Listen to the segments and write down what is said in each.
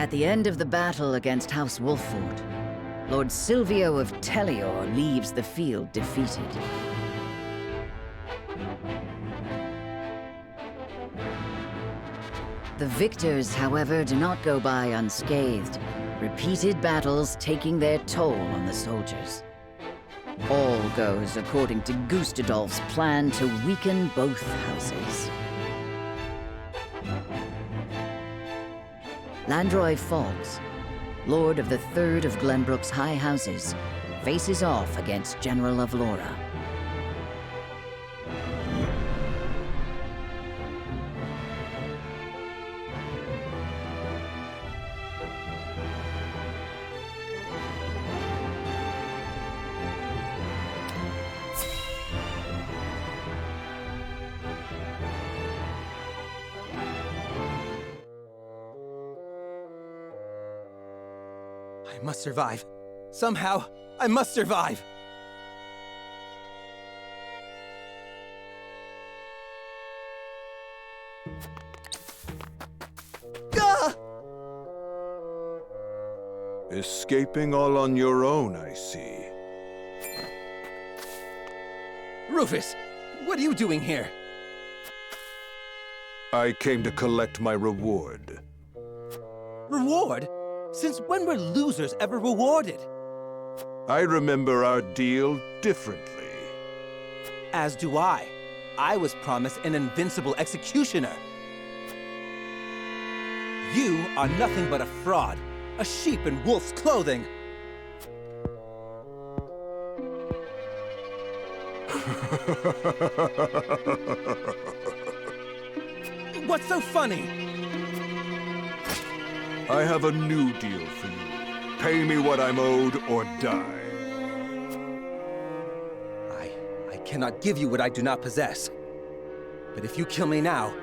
At the end of the battle against House Wolfford, Lord Silvio of Tellior leaves the field defeated. The victors, however, do not go by unscathed, repeated battles taking their toll on the soldiers. All goes according to Gustadolf's plan to weaken both houses. Landroy Falls, Lord of the Third of Glenbrook's High Houses, faces off against General of Laura. I must survive. Somehow, I must survive! Gah! Escaping all on your own, I see. Rufus, what are you doing here? I came to collect my reward. Reward? Since when were losers ever rewarded? I remember our deal differently. As do I. I was promised an invincible executioner. You are nothing but a fraud, a sheep in wolf's clothing. What's so funny? I have a new deal for you. Pay me what I'm owed or die. I cannot give you what I do not possess. But if you kill me now,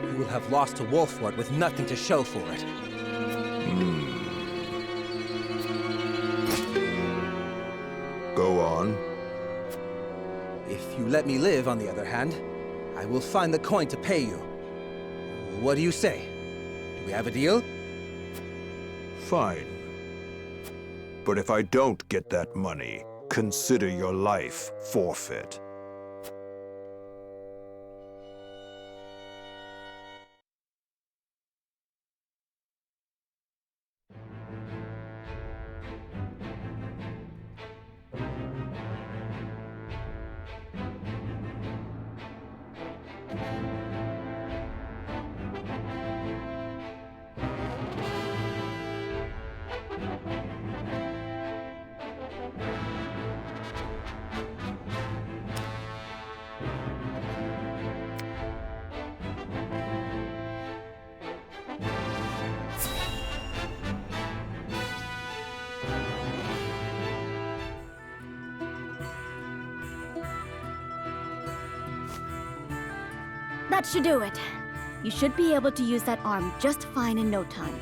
you will have lost to Wolfford with nothing to show for it. Go on. If you let me live, on the other hand, I will find the coin to pay you. What do you say? Do we have a deal? Fine. But if I don't get that money, consider your life forfeit. That should do it. You should be able to use that arm just fine in no time.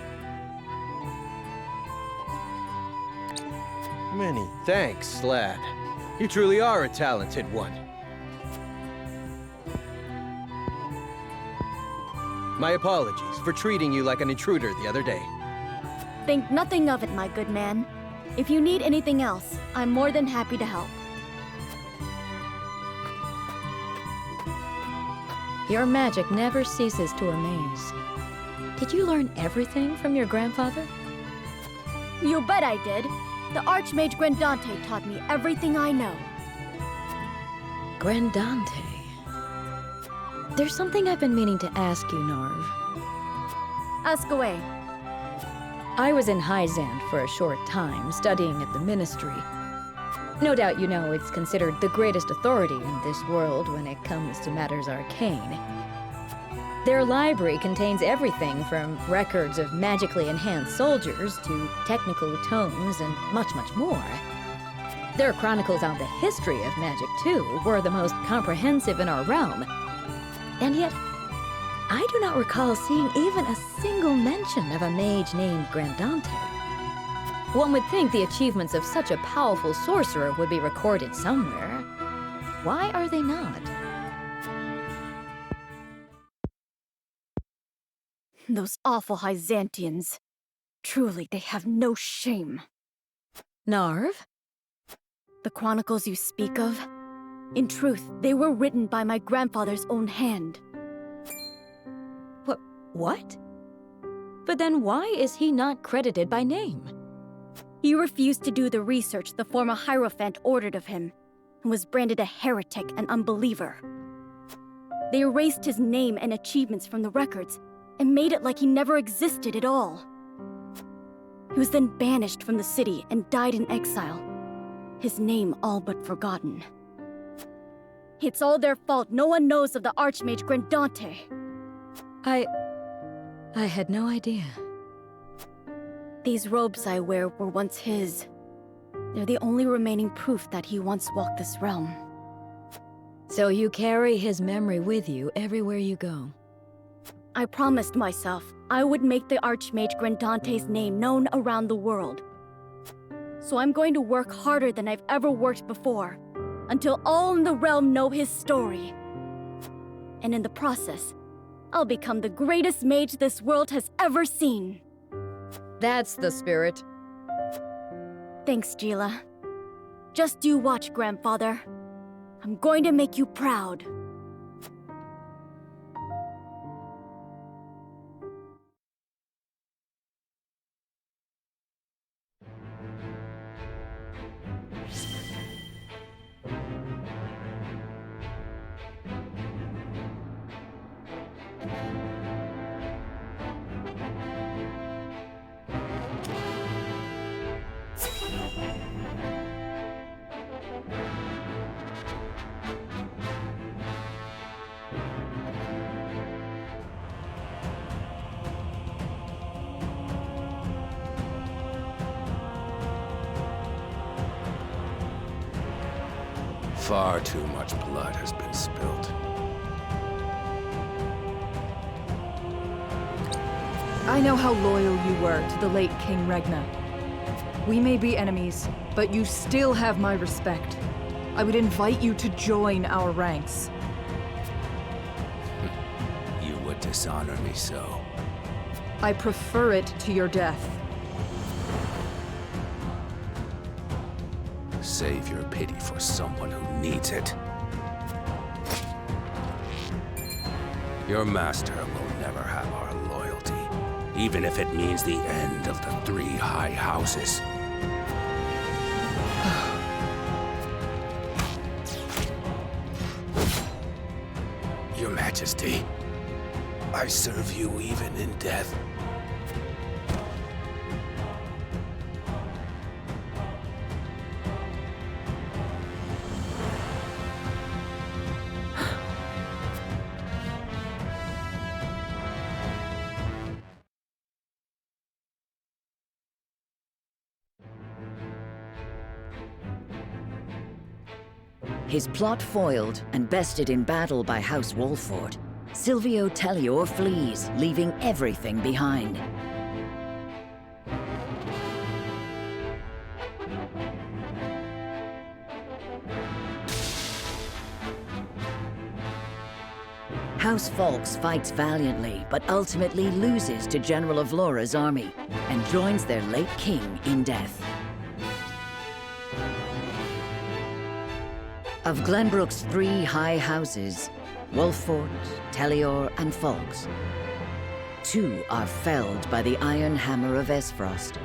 Many thanks, lad. You truly are a talented one. My apologies for treating you like an intruder the other day. Think nothing of it, my good man. If you need anything else, I'm more than happy to help. Your magic never ceases to amaze. Did you learn everything from your grandfather? You bet I did. The Archmage Grandante taught me everything I know. Grandante. There's something I've been meaning to ask you, Narv. Ask away. I was in Hyzand for a short time, studying at the Ministry. No doubt you know it's considered the greatest authority in this world when it comes to matters arcane. Their library contains everything from records of magically enhanced soldiers to technical tomes and much, much more. Their chronicles on the history of magic, too, were the most comprehensive in our realm. And yet, I do not recall seeing even a single mention of a mage named Grandante. One would think the achievements of such a powerful sorcerer would be recorded somewhere. Why are they not? Those awful Hyzantians. Truly, they have no shame. Narv? The chronicles you speak of, in truth, they were written by my grandfather's own hand. What? But then why is he not credited by name? He refused to do the research the former Hierophant ordered of him, and was branded a heretic and unbeliever. They erased his name and achievements from the records, and made it like he never existed at all. He was then banished from the city and died in exile, his name all but forgotten. It's all their fault no one knows of the Archmage Grandante. I had no idea. These robes I wear were once his. They're the only remaining proof that he once walked this realm. So you carry his memory with you everywhere you go. I promised myself I would make the Archmage Grandante's name known around the world. So I'm going to work harder than I've ever worked before, until all in the realm know his story. And in the process, I'll become the greatest mage this world has ever seen. That's the spirit. Thanks, Gila. Just you watch, Grandfather. I'm going to make you proud. Far too much blood has been spilled. I know how loyal you were to the late King Regna. We may be enemies, but you still have my respect. I would invite you to join our ranks. You would dishonor me so. I prefer it to your death. Save your pity for someone who needs it. Your master will never have our loyalty, even if it means the end of the 3 high houses. Your Majesty, I serve you even in death. His plot foiled and bested in battle by House Wolford, Silvio Tellior flees, leaving everything behind. House Falks fights valiantly, but ultimately loses to General Avlora's army, and joins their late king in death. Of Glenbrook's 3 high houses, Wolford, Tellior, and Falks, 2 are felled by the iron hammer of Esfrost.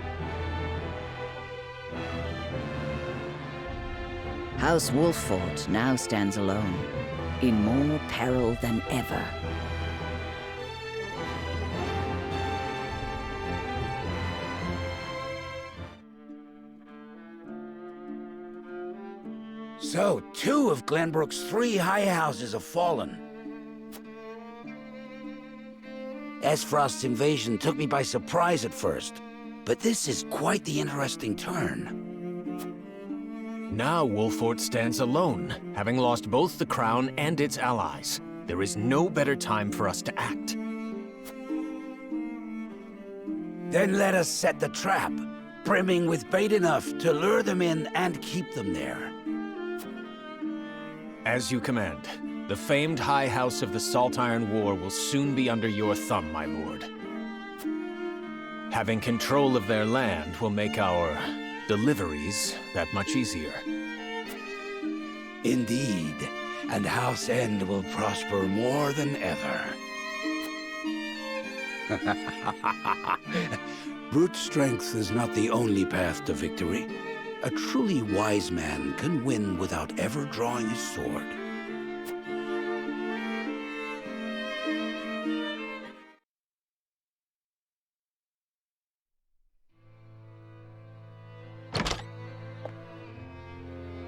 House Wolford now stands alone, in more peril than ever. So, 2 of Glenbrook's 3 high houses have fallen. Esfrost's invasion took me by surprise at first, but this is quite the interesting turn. Now Wolford stands alone, having lost both the crown and its allies. There is no better time for us to act. Then let us set the trap, brimming with bait enough to lure them in and keep them there. As you command. The famed High House of the Salt Iron War will soon be under your thumb, my lord. Having control of their land will make our deliveries that much easier. Indeed, and House End will prosper more than ever. Brute strength is not the only path to victory. A truly wise man can win without ever drawing his sword.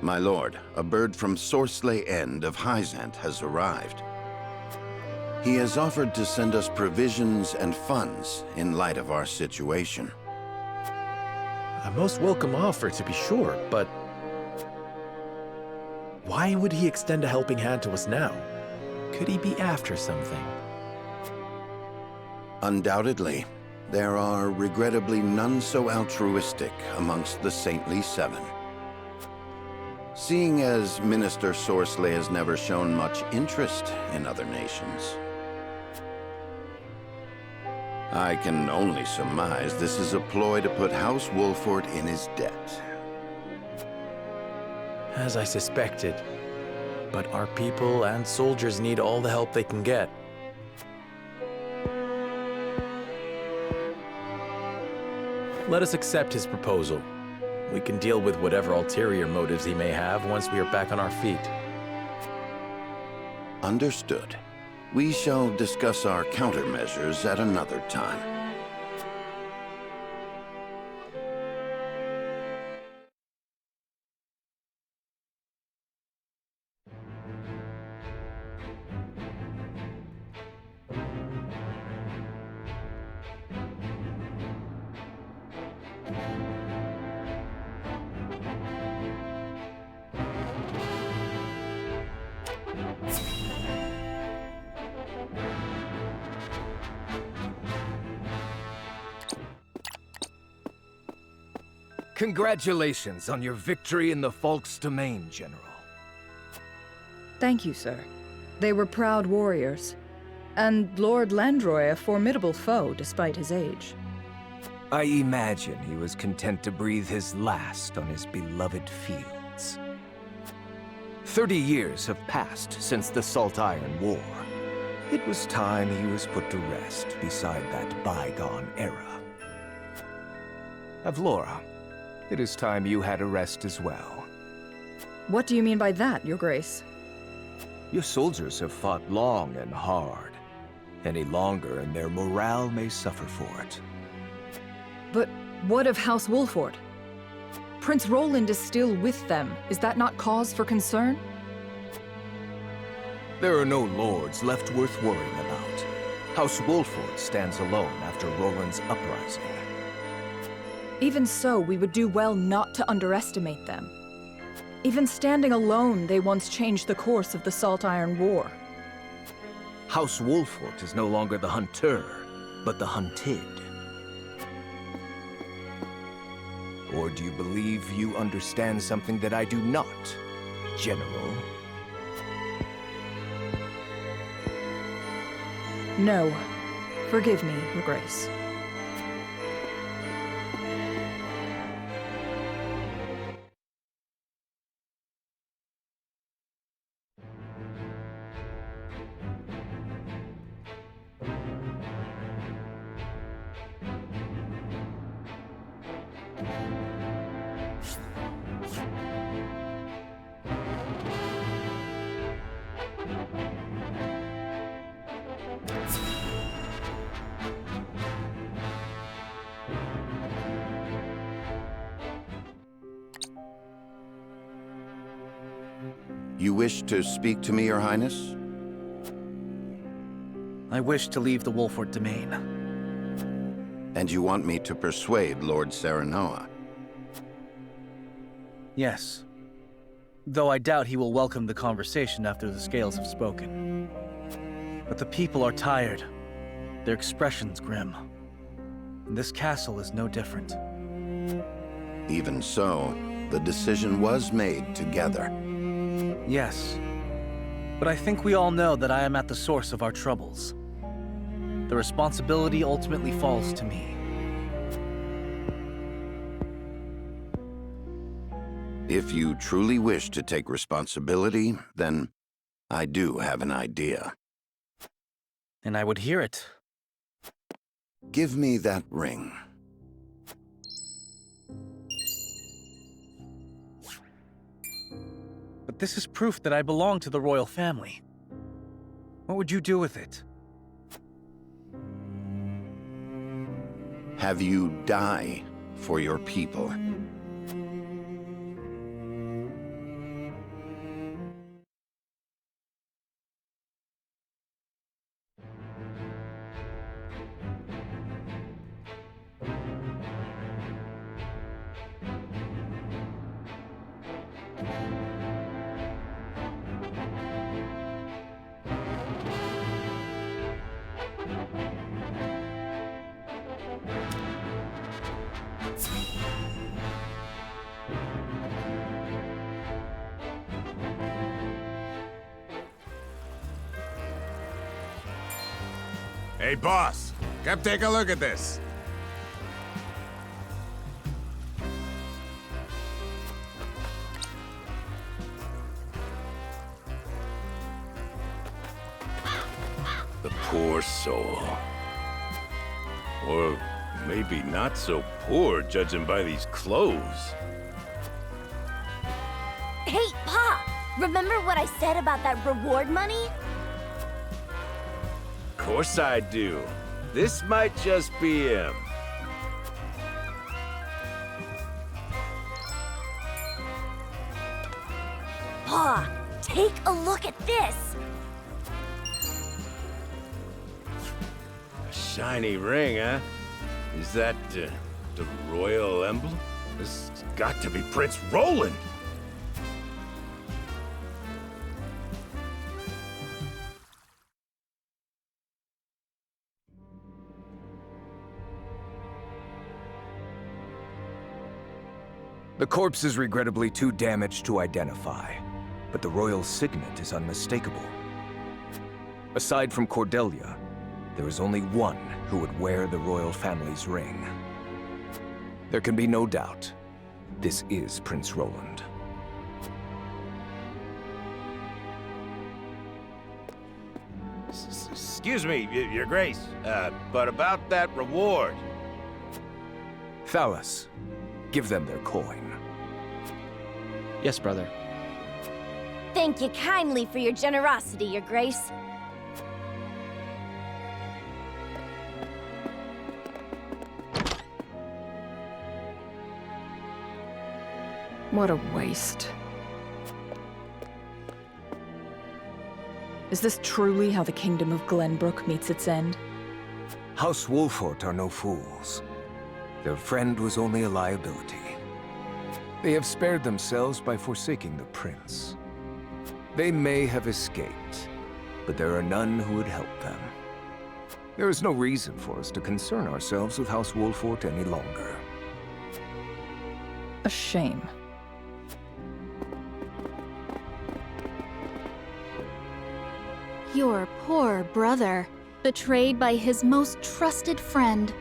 My lord, a bird from Sorsley End of Hyzant has arrived. He has offered to send us provisions and funds in light of our situation. A most welcome offer, to be sure, but why would he extend a helping hand to us now? Could he be after something? Undoubtedly, there are regrettably none so altruistic amongst the Saintly Seven. Seeing as Minister Sorsley has never shown much interest in other nations, I can only surmise this is a ploy to put House Wolford in his debt. As I suspected. But our people and soldiers need all the help they can get. Let us accept his proposal. We can deal with whatever ulterior motives he may have once we are back on our feet. Understood. We shall discuss our countermeasures at another time. Congratulations on your victory in the Falk's domain, General. Thank you, sir. They were proud warriors. And Lord Landroy a formidable foe despite his age. I imagine he was content to breathe his last on his beloved fields. 30 years have passed since the Salt Iron War. It was time he was put to rest beside that bygone era. Avlora, it is time you had a rest as well. What do you mean by that, Your Grace? Your soldiers have fought long and hard. Any longer and their morale may suffer for it. But what of House Wolford? Prince Roland is still with them. Is that not cause for concern? There are no lords left worth worrying about. House Wolford stands alone after Roland's uprising. Even so, we would do well not to underestimate them. Even standing alone, they once changed the course of the Salt Iron War. House Wolford is no longer the hunter, but the hunted. Or do you believe you understand something that I do not, General? No. Forgive me, Your Grace. You wish to speak to me, Your Highness? I wish to leave the Wolford domain. And you want me to persuade Lord Serenoa? Yes. Though I doubt he will welcome the conversation after the scales have spoken. But the people are tired. Their expressions grim. And this castle is no different. Even so, the decision was made together. Yes. But I think we all know that I am at the source of our troubles. The responsibility ultimately falls to me. If you truly wish to take responsibility, then I do have an idea. And I would hear it. Give me that ring. But this is proof that I belong to the royal family. What would you do with it? Have you die for your people. Hey, boss! Come take a look at this! The poor soul. Or maybe not so poor, judging by these clothes. Hey, Pa! Remember what I said about that reward money? Of course I do. This might just be him. Pa, take a look at this! A shiny ring, huh? Is that, the royal emblem? This has got to be Prince Roland! The corpse is regrettably too damaged to identify, but the royal signet is unmistakable. Aside from Cordelia, there is only one who would wear the royal family's ring. There can be no doubt, this is Prince Roland. Excuse me, Your Grace, but about that reward. Thalas, give them their coin. Yes, brother. Thank you kindly for your generosity, Your Grace. What a waste. Is this truly how the Kingdom of Glenbrook meets its end? House Wolfort are no fools. Their friend was only a liability. They have spared themselves by forsaking the prince. They may have escaped, but there are none who would help them. There is no reason for us to concern ourselves with House Wolfort any longer. A shame. Your poor brother, betrayed by his most trusted friend.